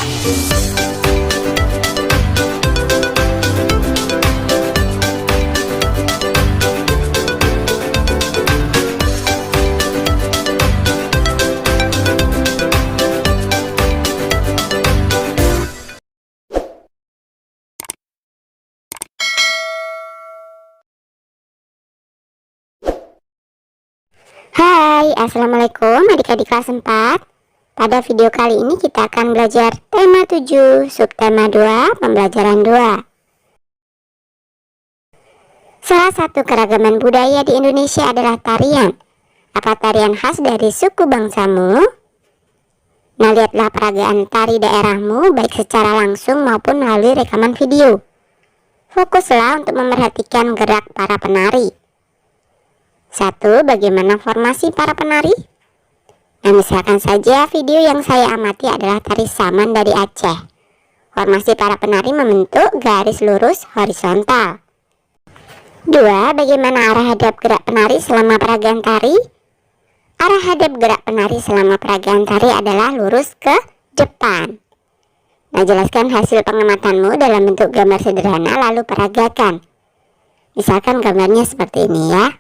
Hai, assalamualaikum adik-adik kelas 4. Pada video kali ini kita akan belajar tema 7, subtema 2, pembelajaran 2. Salah satu keragaman budaya di Indonesia adalah tarian. Apa tarian khas dari suku bangsamu? Nah, lihatlah peragaan tari daerahmu baik secara langsung maupun melalui rekaman video. Fokuslah untuk memerhatikan gerak para penari. 1. Bagaimana formasi para penari? Nah, misalkan saja video yang saya amati adalah tari saman dari Aceh. Formasi para penari membentuk garis lurus horizontal. 2. Bagaimana arah hadap gerak penari selama peragaan tari? Arah hadap gerak penari selama peragaan tari adalah lurus ke depan. Nah, jelaskan hasil pengamatanmu dalam bentuk gambar sederhana lalu peragakan. Misalkan gambarnya seperti ini ya.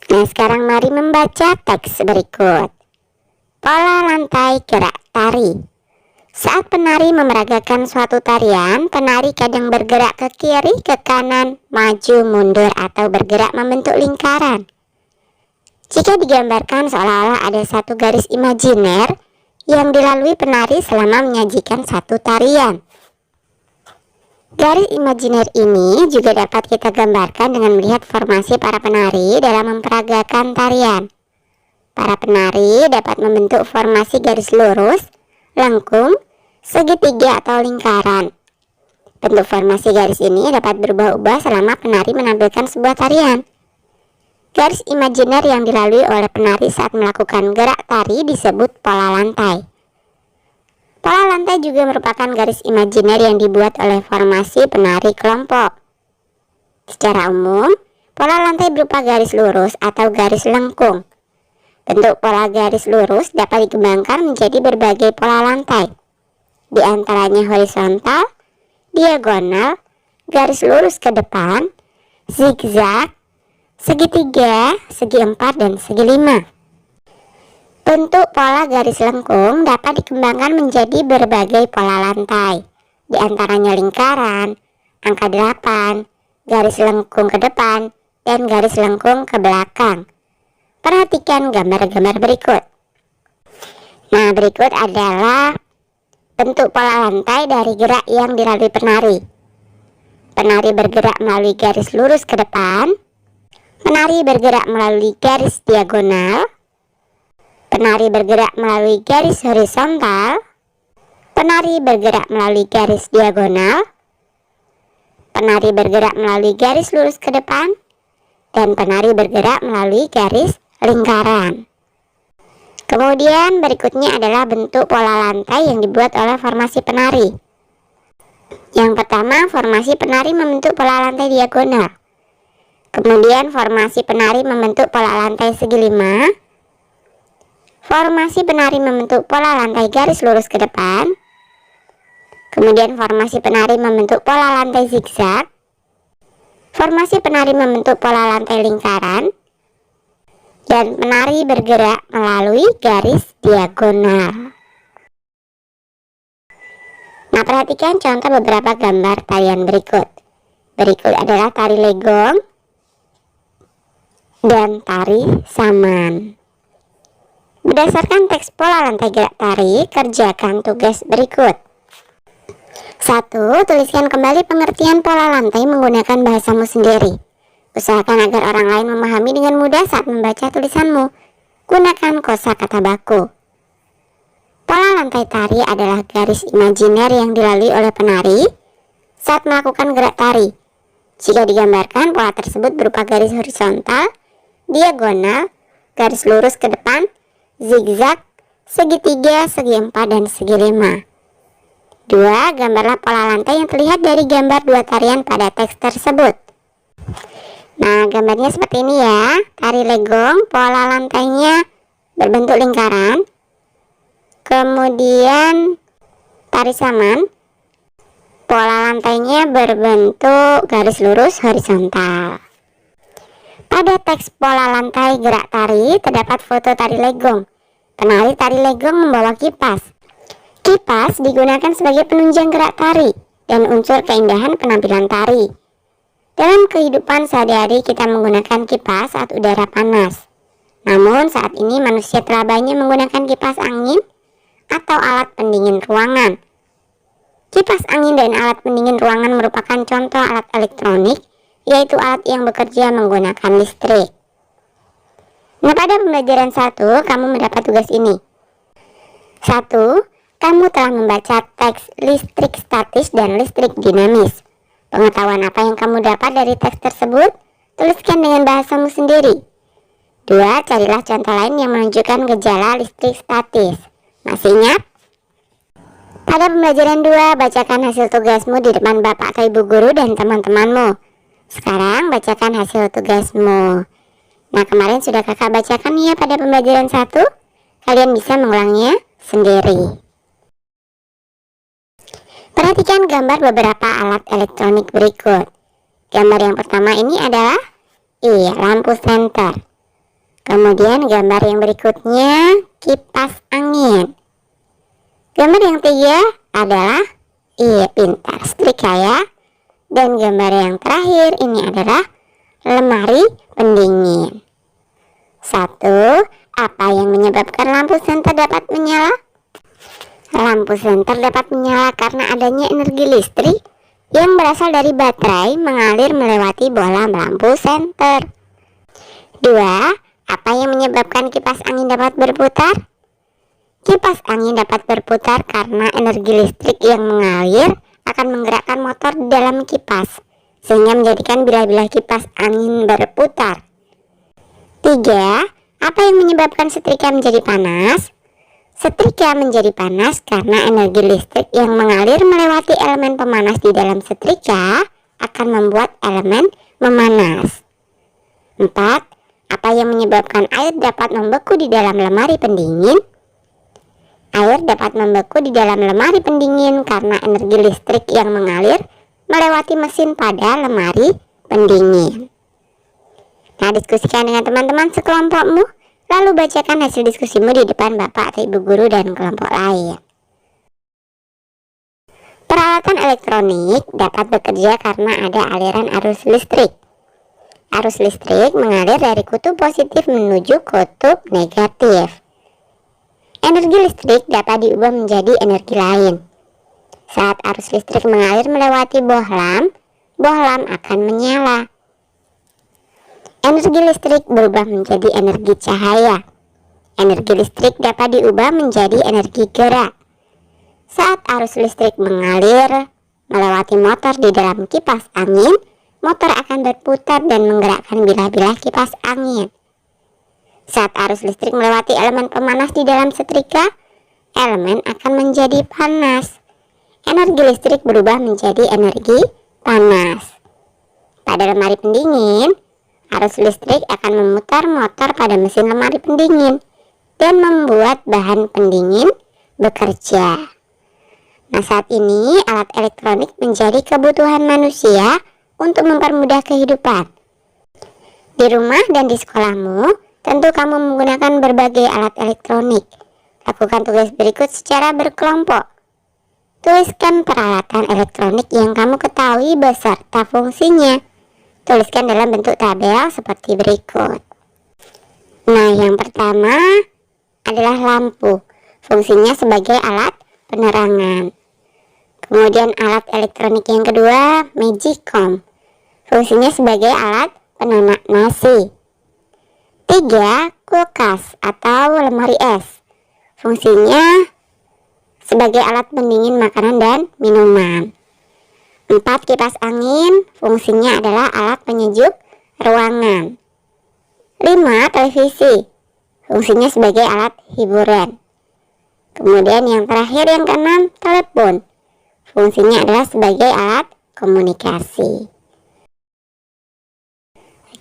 Nah, sekarang mari membaca teks berikut. Pola lantai gerak tari. Saat penari memeragakan suatu tarian, penari kadang bergerak ke kiri, ke kanan, maju, mundur, atau bergerak membentuk lingkaran. Jika digambarkan seolah-olah ada satu garis imajiner yang dilalui penari selama menyajikan satu tarian. Garis imajiner ini juga dapat kita gambarkan dengan melihat formasi para penari dalam memperagakan tarian. Para penari dapat membentuk formasi garis lurus, lengkung, segitiga atau lingkaran. Bentuk formasi garis ini dapat berubah-ubah selama penari menampilkan sebuah tarian. Garis imajiner yang dilalui oleh penari saat melakukan gerak tari disebut pola lantai. Pola lantai juga merupakan garis imajiner yang dibuat oleh formasi penari kelompok. Secara umum, pola lantai berupa garis lurus atau garis lengkung. Bentuk pola garis lurus dapat dikembangkan menjadi berbagai pola lantai. Di antaranya horizontal, diagonal, garis lurus ke depan, zigzag, segitiga, segi empat, dan segi lima. Bentuk pola garis lengkung dapat dikembangkan menjadi berbagai pola lantai, di antaranya lingkaran, angka 8, garis lengkung ke depan, dan garis lengkung ke belakang. Perhatikan gambar-gambar berikut. Nah, berikut adalah bentuk pola lantai dari gerak yang dilalui penari. Penari bergerak melalui garis lurus ke depan, penari bergerak melalui garis diagonal, penari bergerak melalui garis horizontal, penari bergerak melalui garis diagonal, penari bergerak melalui garis lurus ke depan, dan penari bergerak melalui garis lingkaran. Kemudian berikutnya adalah bentuk pola lantai yang dibuat oleh formasi penari. Yang pertama, formasi penari membentuk pola lantai diagonal. Kemudian formasi penari membentuk pola lantai segi lima. Formasi penari membentuk pola lantai garis lurus ke depan. Kemudian formasi penari membentuk pola lantai zigzag. Formasi penari membentuk pola lantai lingkaran. Dan penari bergerak melalui garis diagonal. Nah, perhatikan contoh beberapa gambar tarian berikut. Berikut adalah tari legong dan tari saman. Berdasarkan teks pola lantai gerak tari, kerjakan tugas berikut. 1. Tuliskan kembali pengertian pola lantai menggunakan bahasamu sendiri. Usahakan agar orang lain memahami dengan mudah saat membaca tulisanmu. Gunakan kosakata baku. Pola lantai tari adalah garis imajiner yang dilalui oleh penari saat melakukan gerak tari. Jika digambarkan, pola tersebut berupa garis horizontal, diagonal, garis lurus ke depan, zigzag, segitiga, segi empat, dan segi lima. 2. Gambarlah pola lantai yang terlihat dari gambar dua tarian pada teks tersebut. Nah, gambarnya seperti ini ya. Tari legong, pola lantainya berbentuk lingkaran. Kemudian tari saman. Pola lantainya berbentuk garis lurus horizontal. Pada teks pola lantai gerak tari terdapat foto tari legong. Penari tari legong membawa kipas. Kipas digunakan sebagai penunjang gerak tari dan unsur keindahan penampilan tari. Dalam kehidupan sehari-hari kita menggunakan kipas saat udara panas. Namun saat ini manusia telah banyak menggunakan kipas angin atau alat pendingin ruangan. Kipas angin dan alat pendingin ruangan merupakan contoh alat elektronik, yaitu alat yang bekerja menggunakan listrik. Nah, pada pembelajaran 1, kamu mendapat tugas ini. 1. Kamu telah membaca teks listrik statis dan listrik dinamis. Pengetahuan apa yang kamu dapat dari teks tersebut? Tuliskan dengan bahasamu sendiri. 2. Carilah contoh lain yang menunjukkan gejala listrik statis. Masih ingat? Pada pembelajaran 2, bacakan hasil tugasmu di depan Bapak atau Ibu Guru dan teman-temanmu. Sekarang bacakan hasil tugasmu. Nah, kemarin sudah kakak bacakan ya pada pembelajaran 1. Kalian bisa mengulangnya sendiri. Perhatikan gambar beberapa alat elektronik berikut. Gambar yang pertama ini adalah lampu senter. Kemudian gambar yang berikutnya kipas angin. Gambar yang ketiga adalah pintar setrika ya. Dan gambar yang terakhir ini adalah lemari pendingin. 1. Apa yang menyebabkan lampu senter dapat menyala? Lampu senter dapat menyala karena adanya energi listrik yang berasal dari baterai mengalir melewati bola lampu senter. 2. Apa yang menyebabkan kipas angin dapat berputar? Kipas angin dapat berputar karena energi listrik yang mengalir akan menggerakkan motor di dalam kipas, sehingga menjadikan bilah-bilah kipas angin berputar. 3. Apa yang menyebabkan setrika menjadi panas? Setrika menjadi panas karena energi listrik yang mengalir melewati elemen pemanas di dalam setrika akan membuat elemen memanas. 4. Apa yang menyebabkan air dapat membeku di dalam lemari pendingin? Air dapat membeku di dalam lemari pendingin karena energi listrik yang mengalir melewati mesin pada lemari pendingin. Nah, diskusikan dengan teman-teman sekelompokmu, lalu bacakan hasil diskusimu di depan Bapak atau Ibu Guru dan kelompok lain. Peralatan elektronik dapat bekerja karena ada aliran arus listrik. Arus listrik mengalir dari kutub positif menuju kutub negatif. Energi listrik dapat diubah menjadi energi lain. Saat arus listrik mengalir melewati bohlam akan menyala. Energi listrik berubah menjadi energi cahaya. Energi listrik dapat diubah menjadi energi gerak. Saat arus listrik mengalir melewati motor di dalam kipas angin, motor akan berputar dan menggerakkan bilah-bilah kipas angin. Saat arus listrik melewati elemen pemanas di dalam setrika, elemen akan menjadi panas. Energi listrik berubah menjadi energi panas. Pada lemari pendingin, arus listrik akan memutar motor pada mesin lemari pendingin dan membuat bahan pendingin bekerja. Nah, saat ini alat elektronik menjadi kebutuhan manusia untuk mempermudah kehidupan. Di rumah dan di sekolahmu, tentu kamu menggunakan berbagai alat elektronik. Lakukan tugas berikut secara berkelompok. Tuliskan peralatan elektronik yang kamu ketahui beserta fungsinya. Tuliskan dalam bentuk tabel seperti berikut. Nah, yang pertama adalah lampu. Fungsinya sebagai alat penerangan. Kemudian alat elektronik yang kedua, Magicom. Fungsinya sebagai alat penanak nasi. 3. Kulkas atau lemari es. Fungsinya sebagai alat pendingin makanan dan minuman. 4. Kipas angin. Fungsinya adalah alat penyejuk ruangan. 5. Televisi. Fungsinya sebagai alat hiburan. Kemudian yang terakhir yang keenam, telepon. Fungsinya adalah sebagai alat komunikasi.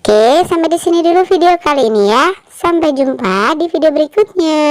Oke, sampai di sini dulu video kali ini ya. Sampai jumpa di video berikutnya.